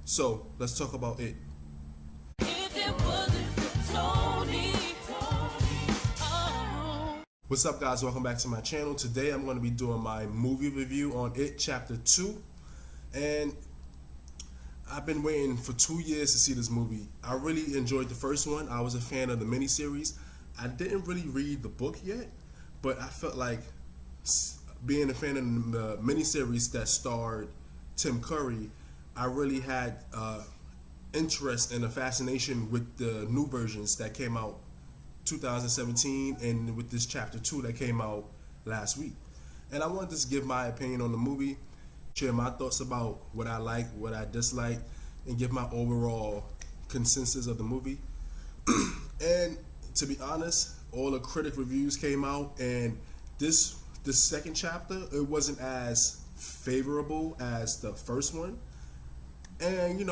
So let's talk about it. If it wasn't for Tony, oh. What's up, guys? Welcome back to my channel. Today I'm going to be doing my movie review on It Chapter 2. And I've been waiting for 2 years to see this movie. I really enjoyed the first one. I was a fan of the miniseries. I didn't really read the book yet, but I felt like being a fan of the miniseries that starred Tim Curry, I really had interest and a fascination with the new versions that came out 2017 and with this chapter 2 that came out last week. And I wanted to just give my opinion on the movie, share my thoughts about what I like, what I dislike, and give my overall consensus of the movie. And to be honest, all the critic reviews came out, and this second chapter, it wasn't as favorable as the first one. And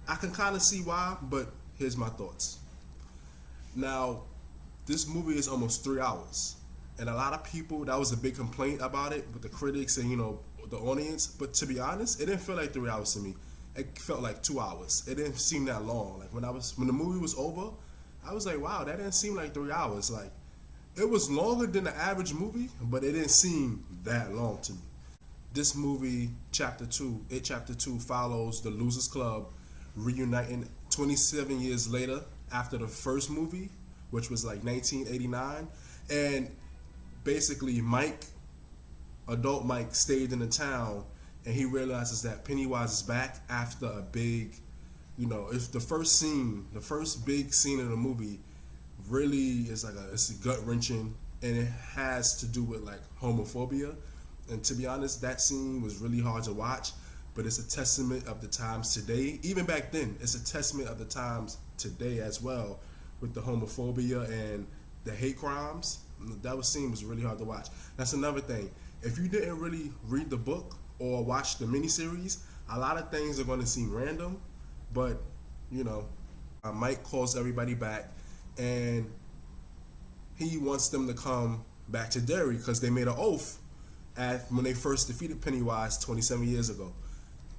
I can kind of see why, but here's my thoughts. Now, this movie is almost 3 hours, and a lot of people, that was a big complaint about it with the critics and the audience. But to be honest, it didn't feel like 3 hours to me. It felt like 2 hours. It didn't seem that long. Like when the movie was over, I was like, wow, that didn't seem like 3 hours. Like, it was longer than the average movie, but it didn't seem that long to me. This movie, Chapter 2, It Chapter 2, follows the Losers Club reuniting 27 years later after the first movie, which was like 1989. And basically adult Mike stayed in the town, and he realizes that Pennywise is back after a big, it's the first big scene in the movie really is like it's gut wrenching, and it has to do with like homophobia. And to be honest, that scene was really hard to watch, but it's a testament of the times today. Even back then, it's a testament of the times today as well, with the homophobia and the hate crimes. That scene was really hard to watch. That's another thing. If you didn't really read the book or watch the miniseries, a lot of things are going to seem random, but Mike calls everybody back, and he wants them to come back to Derry because they made an oath when they first defeated Pennywise 27 years ago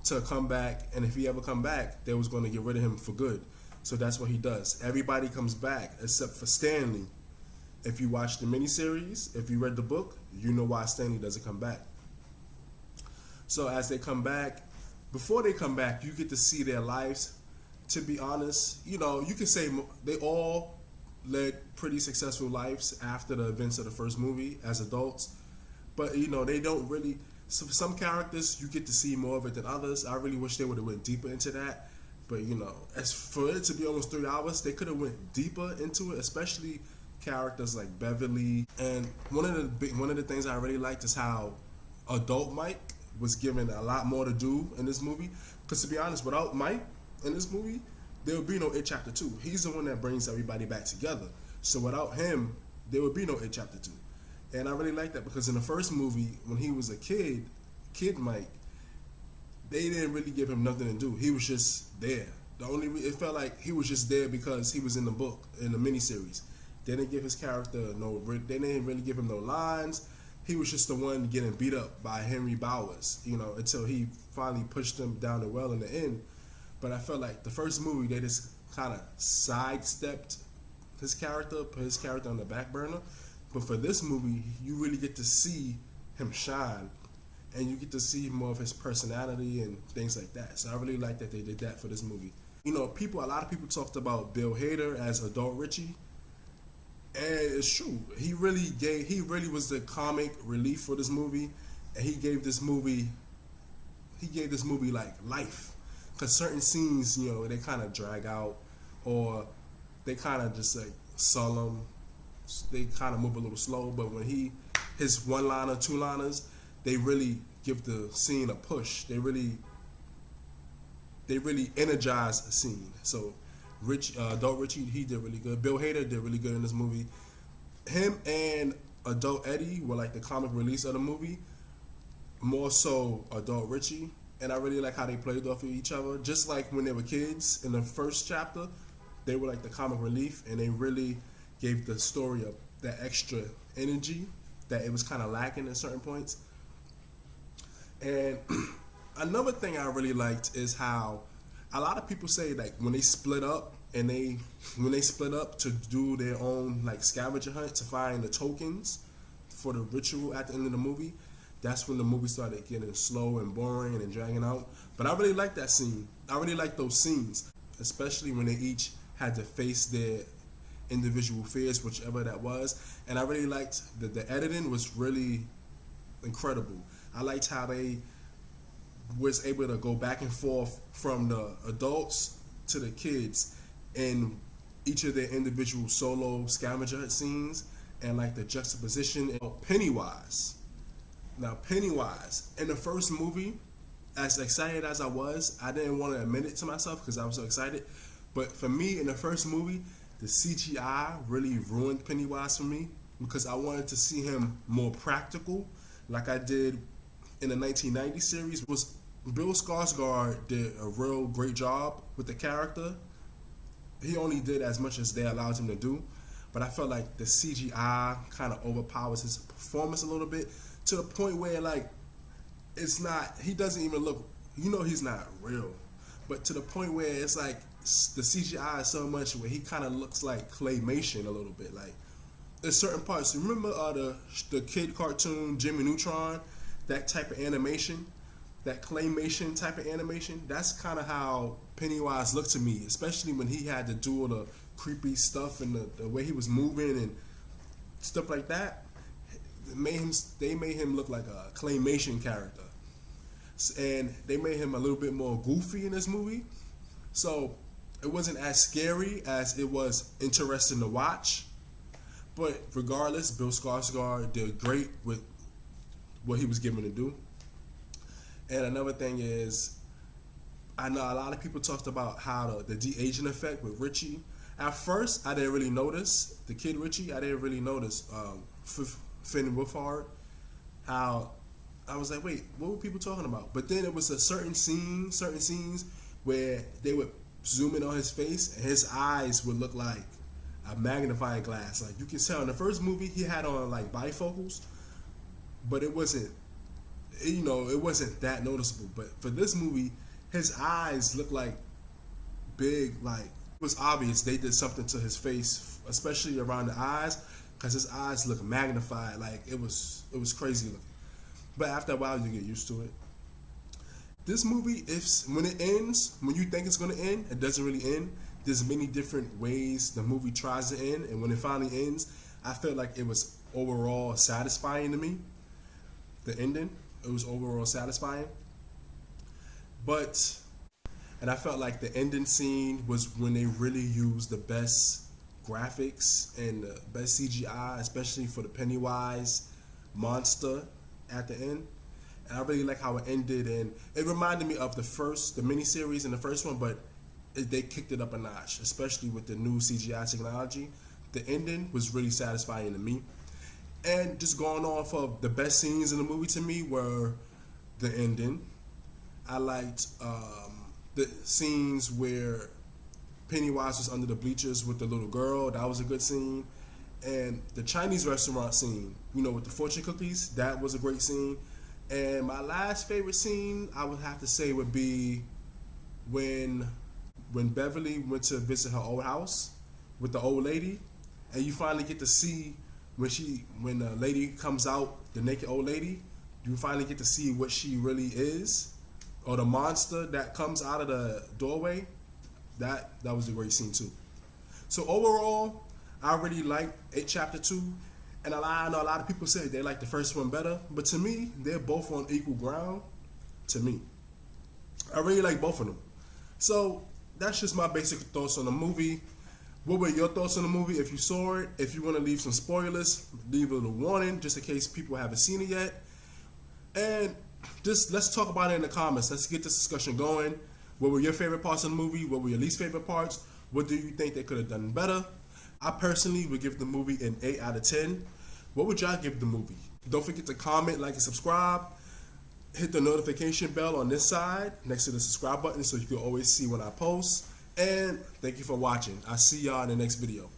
to come back, and if he ever come back, they was going to get rid of him for good. So that's what he does. Everybody comes back except for Stanley. If you watch the miniseries, if you read the book, you know why Stanley doesn't come back. So as they come back, before they come back, you get to see their lives. To be honest, you can say they all led pretty successful lives after the events of the first movie as adults. But they don't really. So for some characters, you get to see more of it than others. I really wish they would have went deeper into that. But as for it to be almost 3 hours, they could have went deeper into it, especially characters like Beverly. And one of the things I really liked is how adult Mike was given a lot more to do in this movie. Because to be honest, without Mike in this movie, there would be no It Chapter 2. He's the one that brings everybody back together. So without him, there would be no It Chapter 2. And I really like that because in the first movie, when he was a kid Mike, they didn't really give him nothing to do. He was just there. It felt like he was just there because he was in the book, in the miniseries. They didn't give his character they didn't really give him no lines. He was just the one getting beat up by Henry Bowers, until he finally pushed him down the well in the end. But I felt like the first movie, they just kind of sidestepped his character, put his character on the back burner. But for this movie, you really get to see him shine, and you get to see more of his personality and things like that. So I really like that they did that for this movie. A lot of people talked about Bill Hader as Adult Richie, and it's true. He really was the comic relief for this movie, and he gave this movie like life. Because certain scenes, they kind of drag out, or they kind of just like solemn. They kind of move a little slow, but when his one-liner, two-liners, they really give the scene a push. They really energize a scene. So Adult Richie, he did really good. Bill Hader did really good in this movie. Him and Adult Eddie were like the comic release of the movie, more so Adult Richie. And I really like how they played off of each other. Just like when they were kids in the first chapter, they were like the comic relief, and they really gave the story that extra energy that it was kind of lacking at certain points. And another thing I really liked is how a lot of people say like when they split up to do their own like scavenger hunt to find the tokens for the ritual at the end of the movie, that's when the movie started getting slow and boring and dragging out. But I really like that scene. I really like those scenes, especially when they each had to face their individual fears, whichever that was. And I really liked the editing was really incredible. I liked how they was able to go back and forth from the adults to the kids in each of their individual solo scavenger hunt scenes, and like the juxtaposition of Pennywise. Now Pennywise in the first movie, as excited as I was, I didn't want to admit it to myself because I was so excited. But for me, in the first movie, the CGI really ruined Pennywise for me because I wanted to see him more practical, like I did in the 1990 series. Was Bill Skarsgård did a real great job with the character. He only did as much as they allowed him to do, but I felt like the CGI kind of overpowers his performance a little bit to the point where like it's not. He doesn't even look. He's not real, but to the point where it's like the CGI is so much where he kind of looks like claymation a little bit. Like there's certain parts. Remember the kid cartoon Jimmy Neutron, that type of animation, that claymation type of animation. That's kind of how Pennywise looked to me, especially when he had to do all the creepy stuff and the way he was moving and stuff like that. They made him look like a claymation character, and they made him a little bit more goofy in this movie. So it wasn't as scary as it was interesting to watch. But regardless, Bill Skarsgård did great with what he was given to do. And another thing is, I know a lot of people talked about how the de-aging effect with Richie. At first, I didn't really notice the kid Richie. I didn't really notice Finn Wolfhard. How I was like, wait, what were people talking about? But then it was certain scenes where they would zoom in on his face and his eyes would look like a magnifying glass. Like you can tell in the first movie he had on like bifocals, but it wasn't that noticeable. But for this movie, his eyes look like big, like it was obvious they did something to his face, especially around the eyes, because his eyes look magnified, like it was crazy looking. But after a while you get used to it. This movie, when it ends, when you think it's going to end, it doesn't really end. There's many different ways the movie tries to end, and when it finally ends, I felt like it was overall satisfying to me. The ending, it was overall satisfying. And I felt like the ending scene was when they really used the best graphics and the best CGI, especially for the Pennywise monster at the end. And I really like how it ended, and it reminded me of the miniseries in the first one, but they kicked it up a notch, especially with the new CGI technology. The ending was really satisfying to me. And just going off of the best scenes in the movie to me were the ending. I liked the scenes where Pennywise was under the bleachers with the little girl. That was a good scene. And the Chinese restaurant scene, with the fortune cookies, that was a great scene. And my last favorite scene, I would have to say, would be when Beverly went to visit her old house with the old lady, and you finally get to see when the lady comes out, the naked old lady, you finally get to see what she really is, or the monster that comes out of the doorway. That was a great scene too. So overall, I really like It Chapter 2. And I know a lot of people say they like the first one better, but to me, they're both on equal ground. To me, I really like both of them. So that's just my basic thoughts on the movie. What were your thoughts on the movie? If you saw it, if you want to leave some spoilers, leave a little warning just in case people haven't seen it yet. And just let's talk about it in the comments. Let's get this discussion going. What were your favorite parts of the movie? What were your least favorite parts? What do you think they could have done better? I personally would give the movie an 8 out of 10. What would y'all give the movie? Don't forget to comment, like, and subscribe. Hit the notification bell on this side next to the subscribe button so you can always see when I post. And thank you for watching. I'll see y'all in the next video.